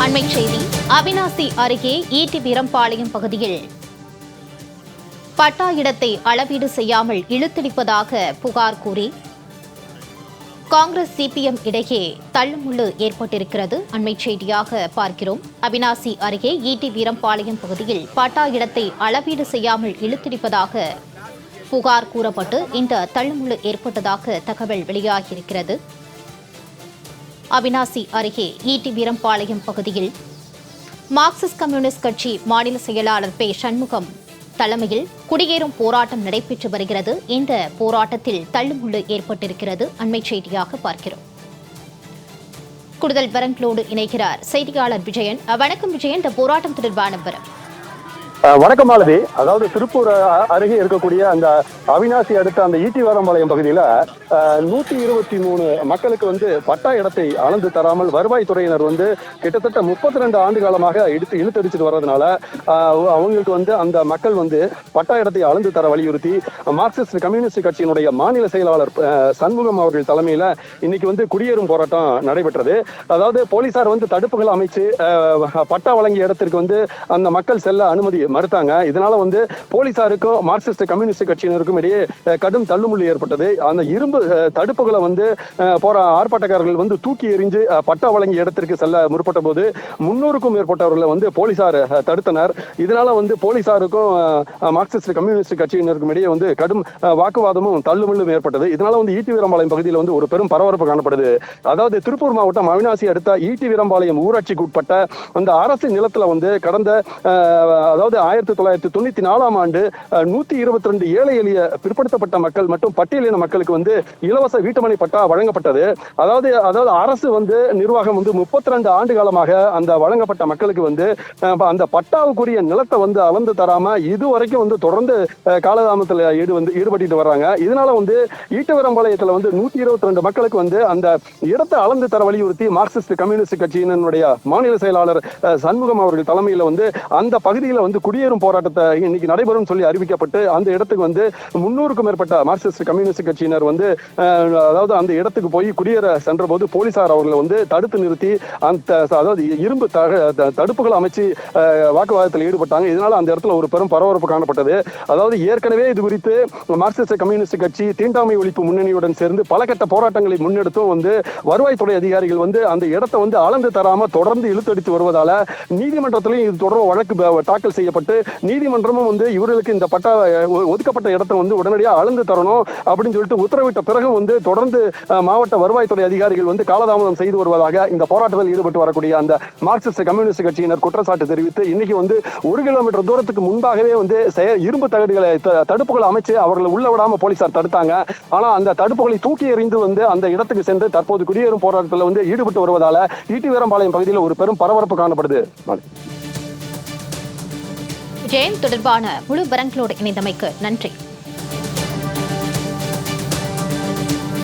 அண்மைச் செய்தி. அவிநாசி அருகே ஈட்டி வீரம்பாளையம் பகுதியில் பட்டா இடத்தை அளவீடு செய்யாமல் இழுத்தடிப்பதாக புகார் கூறி காங்கிரஸ் சிபிஎம் இடையே தள்ளுமுள்ளு ஏற்பட்டிருக்கிறது. அண்மைச் செய்தியாக பார்க்கிறோம். அவிநாசி அருகே ஈட்டி வீரம்பாளையம் பகுதியில் பட்டா இடத்தை அளவீடு செய்யாமல் இழுத்தடிப்பதாக புகார் கூறப்பட்டு இந்த தள்ளுமுள்ளு ஏற்பட்டதாக தகவல் வெளியாகியிருக்கிறது. அவிநாசி அருகே ஈட்டி வீரம்பாளையம் பகுதியில் மார்க்சிஸ்ட் கம்யூனிஸ்ட் கட்சி மாநில செயலாளர் பே சண்முகம் தலைமையில் குடியேறும் போராட்டம் நடைபெற்று வருகிறது. இந்த போராட்டத்தில் தள்ளுமுள்ளு ஏற்பட்டிருக்கிறது. அண்மைச் செய்தியாக பார்க்கிறோம். கூடுதல் விவரங்களோடு இணைகிறார் செய்தியாளர் விஜயன். வணக்கம் விஜயன், இந்த போராட்டம் தொடர்பான விவரம். வணக்கம் மாலதி. அதாவது திருப்பூர் அருகே இருக்கக்கூடிய அந்த அவிநாசி அடுத்த அந்த ஈட்டி வீரம்பாளையம் பகுதியில 123 மக்களுக்கு பட்டா இடத்தை அளந்து தராமல் வருவாய்த்துறையினர் கிட்டத்தட்ட 32 ஆண்டு காலமாக இழுத்தடிச்சுட்டு வர்றதுனால அவங்களுக்கு அந்த மக்கள் பட்டா இடத்தை அளந்து தர வலியுறுத்தி மார்க்சிஸ்ட் கம்யூனிஸ்ட் கட்சியினுடைய மாநில செயலாளர் சண்முகம் அவர்கள் தலைமையில இன்னைக்கு குடியேறும் போராட்டம் நடைபெற்றது. அதாவது போலீசார் தடுப்புகள் அமைச்சு பட்டா வழங்கிய இடத்திற்கு அந்த மக்கள் செல்ல அனுமதி மறுத்தாங்க. இதனால போலீசாருக்கும் மார்க்சிஸ்ட் கம்யூனிஸ்ட் கட்சியினருக்கும் இடையே கடும் தள்ளுமுள்ளு ஏற்பட்டது. அந்த இரும்பு தடுப்புகளை போற ஆர்ப்பாட்டக்காரர்கள் தூக்கி எறிஞ்சு பட்டா வழங்கிய இடத்திற்கு செல்ல முற்பட்ட போது 300க்கும் மேற்பட்டவர்களை போலீசார் தடுத்தனர். இதனால போலீசாருக்கும் மார்க்சிஸ்ட் கம்யூனிஸ்ட் கட்சியினருக்கும் இடையே கடும் வாக்குவாதமும் தள்ளுமுள்ளும் ஏற்பட்டது. இதனால ஈட்டி வீரம்பாளையம் பகுதியில் ஒரு பெரும் பரபரப்பு காணப்படுது. அதாவது திருப்பூர் மாவட்டம் அவிநாசி அடுத்த ஈட்டி வீரம்பாளையம் ஊராட்சிக்கு உட்பட்ட அந்த அரசு நிலத்துல கடந்த அதாவது 1994ஆம் ஆண்டு 122 ஏழை எளிய பிற்படுத்தப்பட்ட மக்கள் மற்றும் பட்டியலின மக்களுக்கு இலவச வீட்டுமனை பட்டா வழங்கப்பட்டது. அதாவது அரசு நிர்வாகம் 32 ஆண்டு காலமாக அந்த வழங்கப்பட்ட மக்களுக்கு அந்த பட்டாவுக்குரிய நிலத்தை அளந்து தராம இதுவரைக்கும் தொடர்ந்து காலதாமத்தில் ஈடுபட்டு வர்றாங்க. இதனால ஈட்டவரம்பாளையத்துல 122 மக்களுக்கு அந்த இடத்தை அளந்து தர வலியுறுத்தி மார்க்சிஸ்ட் கம்யூனிஸ்ட் கட்சியினுடைய மாநில செயலாளர் சண்முகம் அவர்கள் தலைமையில அந்த பகுதியில் குடியேறும் போராட்டத்தை இன்னைக்கு நடைபெறும் சொல்லி அறிவிக்கப்பட்டு அந்த இடத்துக்கு 300க்கும் மேற்பட்ட மார்க்சிஸ்ட் கம்யூனிஸ்ட் கட்சியினர் அதாவது அந்த இடத்துக்கு போய் குடியேற சென்ற போது போலீசார் அவர்களை தடுத்து நிறுத்தி அந்த அதாவது இரும்பு தடுப்புகள் அமைச்சு வாக்குவாதத்தில் ஈடுபட்டாங்க. இதனால அந்த இடத்துல ஒரு பெரும் பரபரப்பு காணப்பட்டது. அதாவது ஏற்கனவே இது குறித்து மார்க்சிஸ்ட் கம்யூனிஸ்ட் கட்சி தீண்டாமை ஒழிப்பு முன்னணியுடன் சேர்ந்து பல கட்ட போராட்டங்களை முன்னெடுத்தும் வருவாய்த்துறை அதிகாரிகள் அந்த இடத்தை அளந்து தராம தொடர்ந்து இழுத்தடித்து வருவதால நீதிமன்றத்திலையும் இது தொடர்பாக வழக்கு தாக்கல் செய்யப்பட்டு நீதிமன்றமும் இவர்களுக்கு இந்த பட்டா ஒதுக்கப்பட்ட இடத்தை உடனடியாக அளந்து தரணும் அப்படின்னு சொல்லிட்டு உத்தரவிட்ட பிறகு தொடர்ந்து மாவட்ட வருவாய்த்துறை அதிகாரிகள் காலதாமதம் செய்து வருவதாக இந்த போராட்டத்தில் ஈடுபட்டு வரக்கூடிய அந்த மார்க்சிஸ்ட் கம்யூனிஸ்ட் கட்சியினர் குற்றச்சாட்டு தெரிவித்து இன்னைக்கு 1 கிலோமீட்டர் தூரத்துக்கு முன்பாகவே இரும்பு தகடுகளை தடுப்புகளை அமைச்சு அவர்களை உள்ள விடாம போலீசார் தடுத்தாங்க. ஆனா அந்த தடுப்புகளை தூக்கி எறிந்து அந்த இடத்துக்கு சென்று தற்போது குடியேறும் போராட்டத்தில் ஈடுபட்டு வருவதால ஈட்டி வீரம்பாளையம் பகுதியில் ஒரு பெரும் பரபரப்பு காணப்படுது. ஜெயன், தொடர்பான முழு விவரங்களோடு இணைந்தமைக்கு நன்றி.